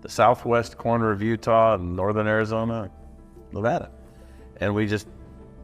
the southwest corner of Utah and northern Arizona, Nevada. And we just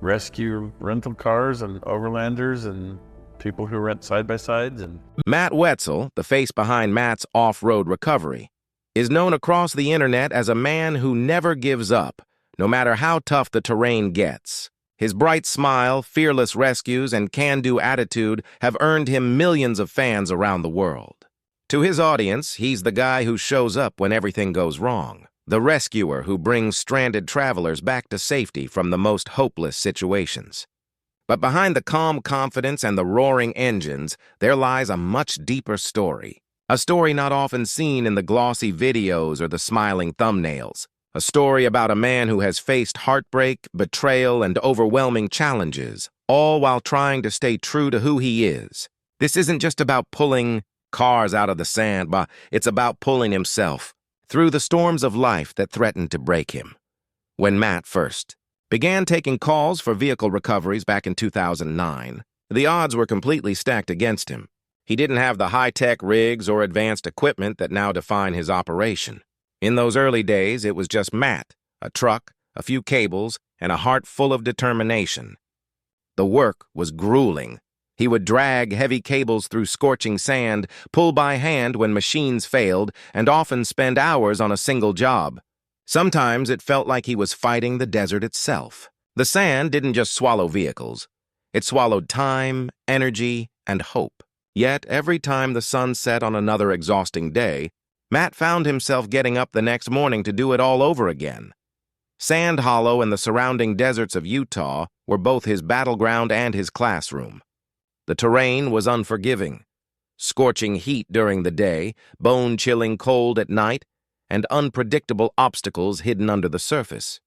rescue rental cars and overlanders and people who rent side-by-sides. And Matt Wetzel, the face behind Matt's off-road recovery, is known across the internet as a man who never gives up, no matter how tough the terrain gets. His bright smile, fearless rescues, and can-do attitude have earned him millions of fans around the world. To his audience, he's the guy who shows up when everything goes wrong, the rescuer who brings stranded travelers back to safety from the most hopeless situations. But behind the calm confidence and the roaring engines, there lies a much deeper story. A story not often seen in the glossy videos or the smiling thumbnails. A story about a man who has faced heartbreak, betrayal, and overwhelming challenges, all while trying to stay true to who he is. This isn't just about pulling cars out of the sand, but it's about pulling himself through the storms of life that threatened to break him. When Matt first began taking calls for vehicle recoveries back in 2009, the odds were completely stacked against him. He didn't have the high-tech rigs or advanced equipment that now define his operation. In those early days, it was just Matt, a truck, a few cables, and a heart full of determination. The work was grueling. He would drag heavy cables through scorching sand, pull by hand when machines failed, and often spend hours on a single job. Sometimes it felt like he was fighting the desert itself. The sand didn't just swallow vehicles. It swallowed time, energy, and hope. Yet every time the sun set on another exhausting day, Matt found himself getting up the next morning to do it all over again. Sand Hollow and the surrounding deserts of Utah were both his battleground and his classroom. The terrain was unforgiving. Scorching heat during the day, bone-chilling cold at night, and unpredictable obstacles hidden under the surface.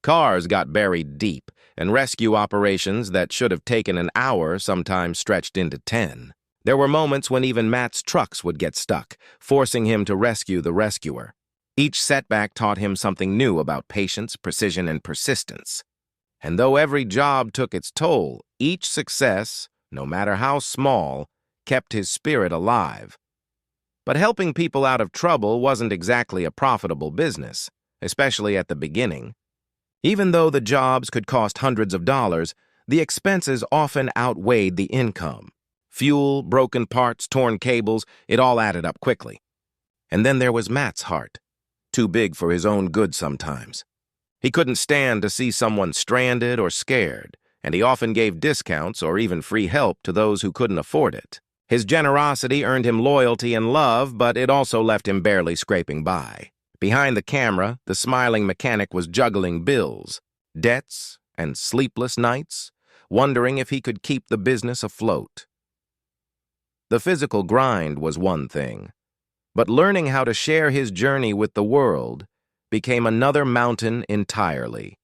Cars got buried deep, and rescue operations that should have taken an hour sometimes stretched into 10. There were moments when even Matt's trucks would get stuck, forcing him to rescue the rescuer. Each setback taught him something new about patience, precision, and persistence. And though every job took its toll, each success, no matter how small, kept his spirit alive. But helping people out of trouble wasn't exactly a profitable business, especially at the beginning. Even though the jobs could cost hundreds of dollars, the expenses often outweighed the income. Fuel, broken parts, torn cables, it all added up quickly. And then there was Matt's heart, too big for his own good sometimes. He couldn't stand to see someone stranded or scared, and he often gave discounts or even free help to those who couldn't afford it. His generosity earned him loyalty and love, but it also left him barely scraping by. Behind the camera, the smiling mechanic was juggling bills, debts, and sleepless nights, wondering if he could keep the business afloat. The physical grind was one thing, but learning how to share his journey with the world became another mountain entirely.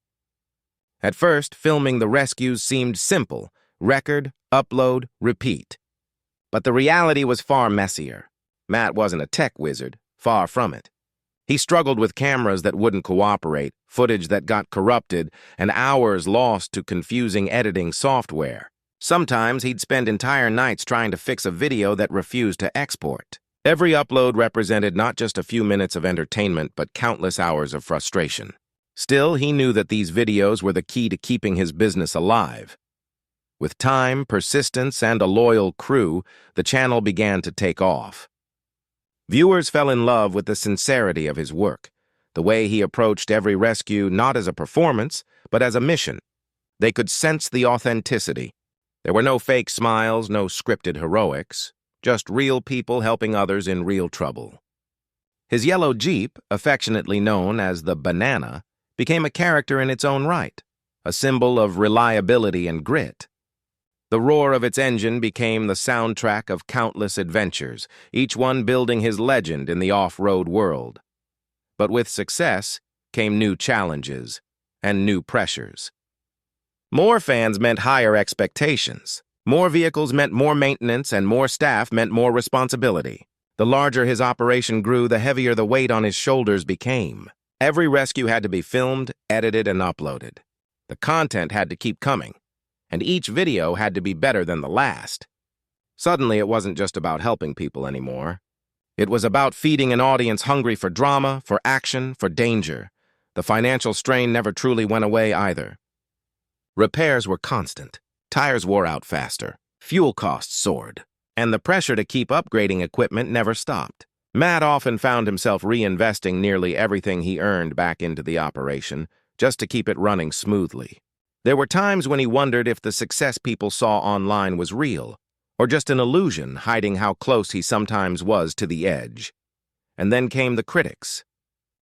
At first, filming the rescues seemed simple: record, upload, repeat. But the reality was far messier. Matt wasn't a tech wizard, far from it. He struggled with cameras that wouldn't cooperate, footage that got corrupted, and hours lost to confusing editing software. Sometimes he'd spend entire nights trying to fix a video that refused to export. Every upload represented not just a few minutes of entertainment, but countless hours of frustration. Still, he knew that these videos were the key to keeping his business alive. With time, persistence, and a loyal crew, the channel began to take off. Viewers fell in love with the sincerity of his work, the way he approached every rescue not as a performance, but as a mission. They could sense the authenticity. There were no fake smiles, no scripted heroics, just real people helping others in real trouble. His yellow Jeep, affectionately known as the Banana, became a character in its own right, a symbol of reliability and grit. The roar of its engine became the soundtrack of countless adventures, each one building his legend in the off-road world. But with success came new challenges and new pressures. More fans meant higher expectations. More vehicles meant more maintenance, and more staff meant more responsibility. The larger his operation grew, the heavier the weight on his shoulders became. Every rescue had to be filmed, edited, and uploaded. The content had to keep coming, and each video had to be better than the last. Suddenly, it wasn't just about helping people anymore. It was about feeding an audience hungry for drama, for action, for danger. The financial strain never truly went away either. Repairs were constant. Tires wore out faster. Fuel costs soared. And the pressure to keep upgrading equipment never stopped. Matt often found himself reinvesting nearly everything he earned back into the operation, just to keep it running smoothly. There were times when he wondered if the success people saw online was real, or just an illusion hiding how close he sometimes was to the edge. And then came the critics.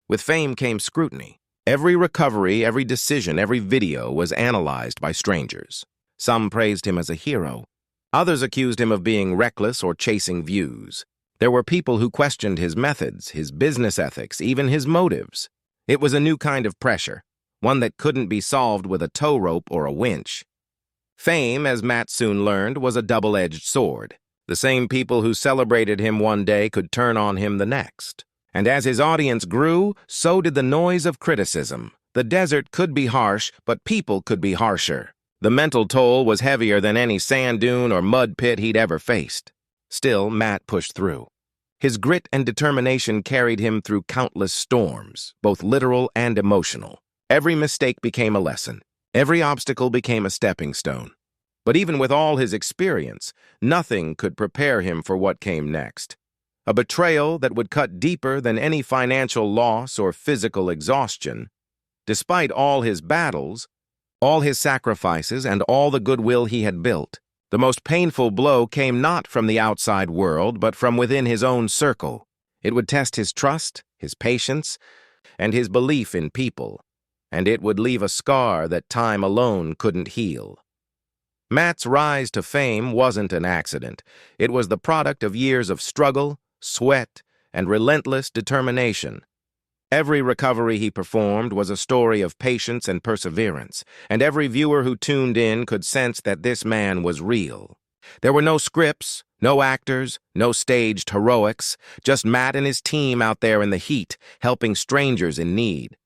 With fame came scrutiny. Every recovery, every decision, every video was analyzed by strangers. Some praised him as a hero. Others accused him of being reckless or chasing views. There were people who questioned his methods, his business ethics, even his motives. It was a new kind of pressure, one that couldn't be solved with a tow rope or a winch. Fame, as Matt soon learned, was a double-edged sword. The same people who celebrated him one day could turn on him the next. And as his audience grew, so did the noise of criticism. The desert could be harsh, but people could be harsher. The mental toll was heavier than any sand dune or mud pit he'd ever faced. Still, Matt pushed through. His grit and determination carried him through countless storms, both literal and emotional. Every mistake became a lesson. Every obstacle became a stepping stone. But even with all his experience, nothing could prepare him for what came next. A betrayal that would cut deeper than any financial loss or physical exhaustion. Despite all his battles, all his sacrifices, and all the goodwill he had built, the most painful blow came not from the outside world, but from within his own circle. It would test his trust, his patience, and his belief in people, and it would leave a scar that time alone couldn't heal. Matt's rise to fame wasn't an accident. It was the product of years of struggle, sweat, and relentless determination. Every recovery he performed was a story of patience and perseverance, and every viewer who tuned in could sense that this man was real. There were no scripts, no actors, no staged heroics, just Matt and his team out there in the heat, helping strangers in need.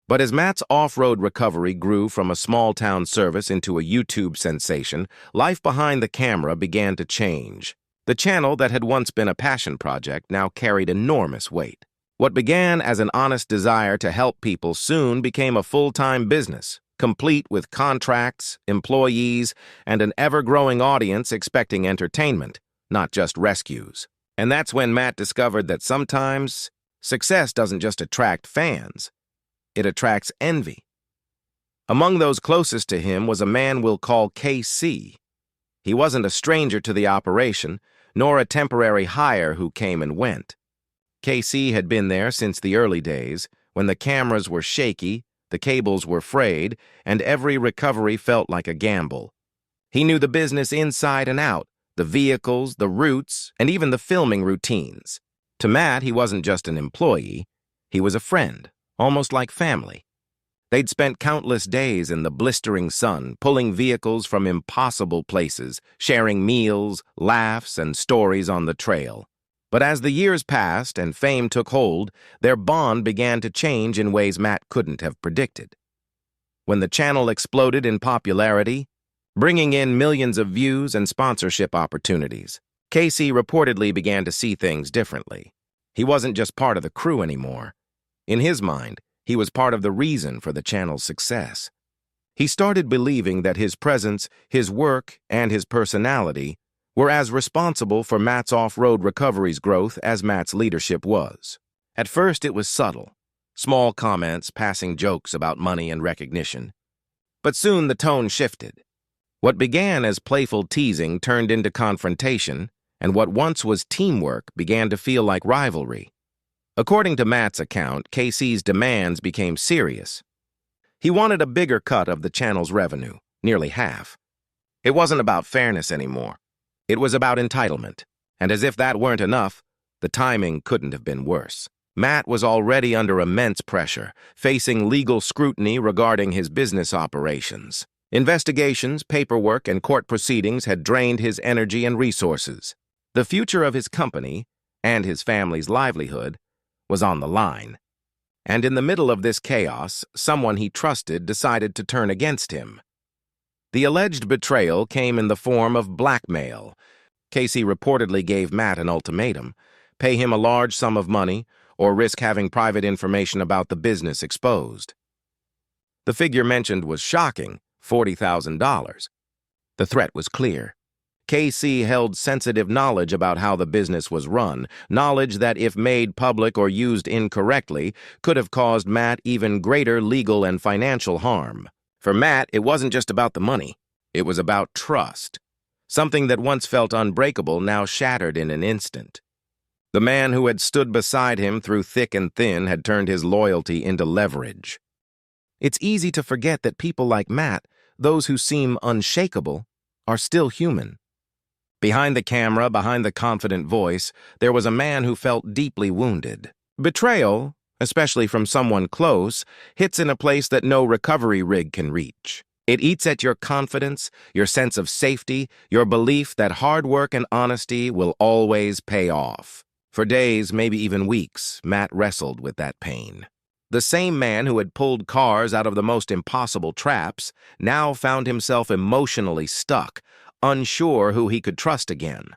But as Matt's off-road recovery grew from a small-town service into a YouTube sensation, life behind the camera began to change. The channel that had once been a passion project now carried enormous weight. What began as an honest desire to help people soon became a full-time business, complete with contracts, employees, and an ever-growing audience expecting entertainment, not just rescues. And that's when Matt discovered that sometimes success doesn't just attract fans, it attracts envy. Among those closest to him was a man we'll call KC. He wasn't a stranger to the operation, nor a temporary hire who came and went. KC had been there since the early days, when the cameras were shaky, the cables were frayed, and every recovery felt like a gamble. He knew the business inside and out, the vehicles, the routes, and even the filming routines. To Matt, he wasn't just an employee, he was a friend, almost like family. They'd spent countless days in the blistering sun, pulling vehicles from impossible places, sharing meals, laughs, and stories on the trail. But as the years passed and fame took hold, their bond began to change in ways Matt couldn't have predicted. When the channel exploded in popularity, bringing in millions of views and sponsorship opportunities, KC reportedly began to see things differently. He wasn't just part of the crew anymore. In his mind, he was part of the reason for the channel's success. He started believing that his presence, his work, and his personality were as responsible for Matt's off-road recovery's growth as Matt's leadership was. At first, it was subtle, small comments, passing jokes about money and recognition. But soon the tone shifted. What began as playful teasing turned into confrontation, and what once was teamwork began to feel like rivalry. According to Matt's account, KC's demands became serious. He wanted a bigger cut of the channel's revenue, nearly half. It wasn't about fairness anymore. It was about entitlement, and as if that weren't enough, the timing couldn't have been worse. Matt was already under immense pressure, facing legal scrutiny regarding his business operations. Investigations, paperwork, and court proceedings had drained his energy and resources. The future of his company, and his family's livelihood, was on the line. And in the middle of this chaos, someone he trusted decided to turn against him. The alleged betrayal came in the form of blackmail. KC reportedly gave Matt an ultimatum: pay him a large sum of money, or risk having private information about the business exposed. The figure mentioned was shocking, $40,000. The threat was clear. KC held sensitive knowledge about how the business was run, knowledge that if made public or used incorrectly could have caused Matt even greater legal and financial harm. For Matt, it wasn't just about the money. It was about trust. Something that once felt unbreakable now shattered in an instant. The man who had stood beside him through thick and thin had turned his loyalty into leverage. It's easy to forget that people like Matt, those who seem unshakable, are still human. Behind the camera, behind the confident voice, there was a man who felt deeply wounded. Betrayal, especially from someone close, hits in a place that no recovery rig can reach. It eats at your confidence, your sense of safety, your belief that hard work and honesty will always pay off. For days, maybe even weeks, Matt wrestled with that pain. The same man who had pulled cars out of the most impossible traps now found himself emotionally stuck, unsure who he could trust again.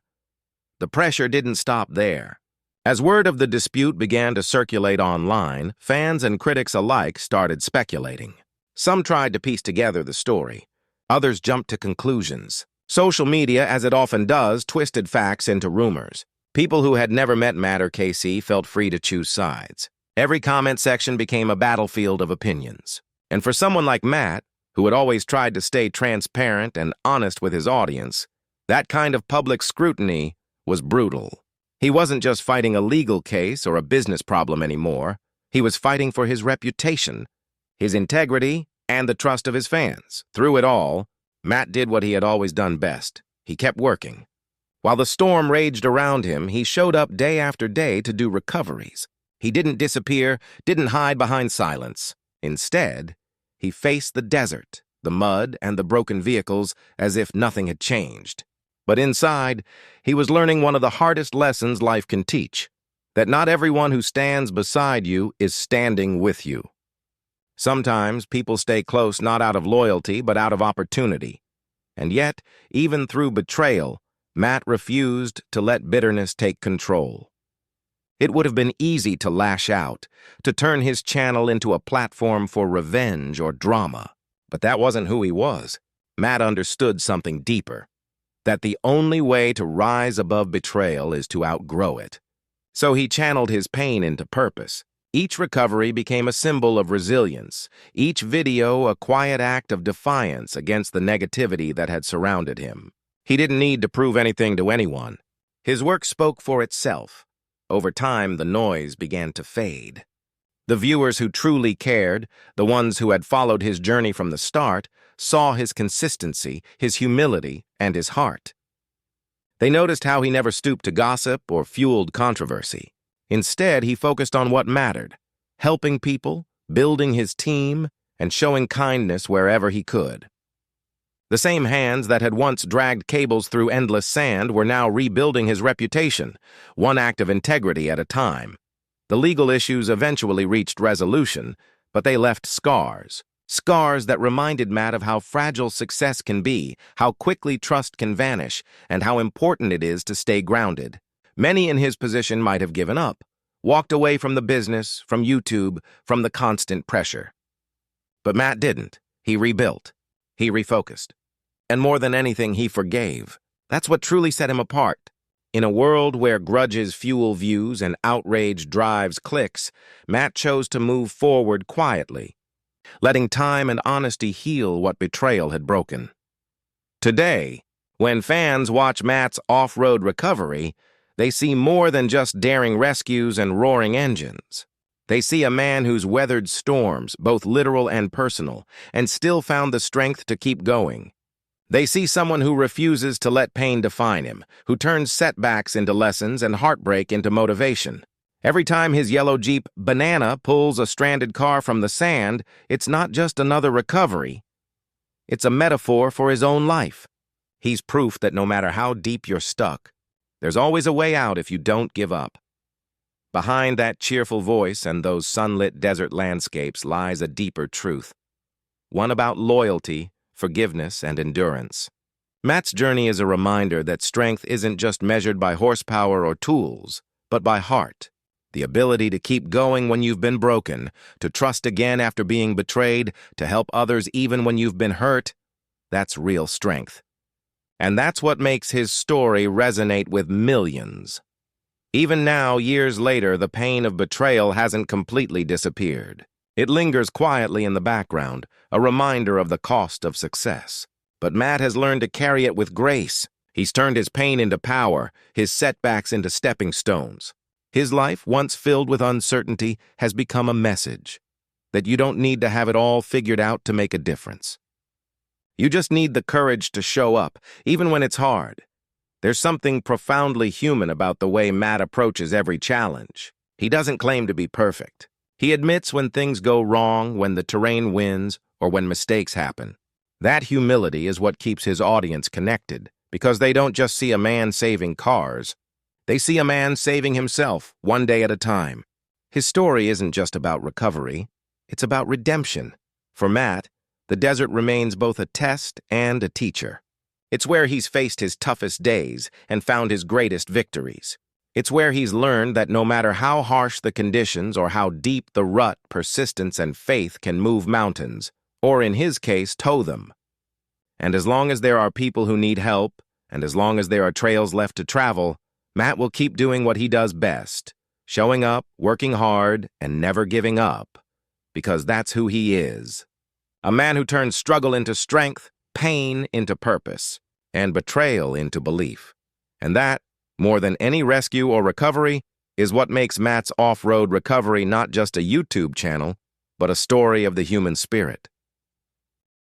The pressure didn't stop there. As word of the dispute began to circulate online, fans and critics alike started speculating. Some tried to piece together the story. Others jumped to conclusions. Social media, as it often does, twisted facts into rumors. People who had never met Matt or KC felt free to choose sides. Every comment section became a battlefield of opinions. And for someone like Matt, who had always tried to stay transparent and honest with his audience, that kind of public scrutiny was brutal. He wasn't just fighting a legal case or a business problem anymore. He was fighting for his reputation, his integrity, and the trust of his fans. Through it all, Matt did what he had always done best. He kept working. While the storm raged around him, he showed up day after day to do recoveries. He didn't disappear, didn't hide behind silence. Instead, he faced the desert, the mud, and the broken vehicles as if nothing had changed. But inside, he was learning one of the hardest lessons life can teach, that not everyone who stands beside you is standing with you. Sometimes people stay close not out of loyalty, but out of opportunity. And yet, even through betrayal, Matt refused to let bitterness take control. It would have been easy to lash out, to turn his channel into a platform for revenge or drama. But that wasn't who he was. Matt understood something deeper, that the only way to rise above betrayal is to outgrow it. So he channeled his pain into purpose. Each recovery became a symbol of resilience, each video a quiet act of defiance against the negativity that had surrounded him. He didn't need to prove anything to anyone. His work spoke for itself. Over time, the noise began to fade. The viewers who truly cared, the ones who had followed his journey from the start, saw his consistency, his humility, and his heart. They noticed how he never stooped to gossip or fueled controversy. Instead, he focused on what mattered, helping people, building his team, and showing kindness wherever he could. The same hands that had once dragged cables through endless sand were now rebuilding his reputation, one act of integrity at a time. The legal issues eventually reached resolution, but they left scars. Scars that reminded Matt of how fragile success can be, how quickly trust can vanish, and how important it is to stay grounded. Many in his position might have given up, walked away from the business, from YouTube, from the constant pressure. But Matt didn't. He rebuilt. He refocused. And more than anything, he forgave. That's what truly set him apart. In a world where grudges fuel views and outrage drives clicks, Matt chose to move forward quietly, letting time and honesty heal what betrayal had broken. Today, when fans watch Matt's off-road recovery, they see more than just daring rescues and roaring engines. They see a man who's weathered storms, both literal and personal, and still found the strength to keep going. They see someone who refuses to let pain define him, who turns setbacks into lessons and heartbreak into motivation. Every time his yellow Jeep Banana pulls a stranded car from the sand, it's not just another recovery. It's a metaphor for his own life. He's proof that no matter how deep you're stuck, there's always a way out if you don't give up. Behind that cheerful voice and those sunlit desert landscapes lies a deeper truth, one about loyalty, forgiveness, and endurance. Matt's journey is a reminder that strength isn't just measured by horsepower or tools, but by heart. The ability to keep going when you've been broken, to trust again after being betrayed, to help others even when you've been hurt, that's real strength. And that's what makes his story resonate with millions. Even now, years later, the pain of betrayal hasn't completely disappeared. It lingers quietly in the background, a reminder of the cost of success. But Matt has learned to carry it with grace. He's turned his pain into power, his setbacks into stepping stones. His life, once filled with uncertainty, has become a message that you don't need to have it all figured out to make a difference. You just need the courage to show up, even when it's hard. There's something profoundly human about the way Matt approaches every challenge. He doesn't claim to be perfect. He admits when things go wrong, when the terrain wins, or when mistakes happen. That humility is what keeps his audience connected, because they don't just see a man saving cars. They see a man saving himself, one day at a time. His story isn't just about recovery. It's about redemption. For Matt, the desert remains both a test and a teacher. It's where he's faced his toughest days and found his greatest victories. It's where he's learned that no matter how harsh the conditions or how deep the rut, persistence and faith can move mountains, or in his case, tow them. And as long as there are people who need help, and as long as there are trails left to travel, Matt will keep doing what he does best, showing up, working hard, and never giving up, because that's who he is. A man who turns struggle into strength, pain into purpose, and betrayal into belief. And that, more than any rescue or recovery, is what makes Matt's Off-Road Recovery not just a YouTube channel, but a story of the human spirit.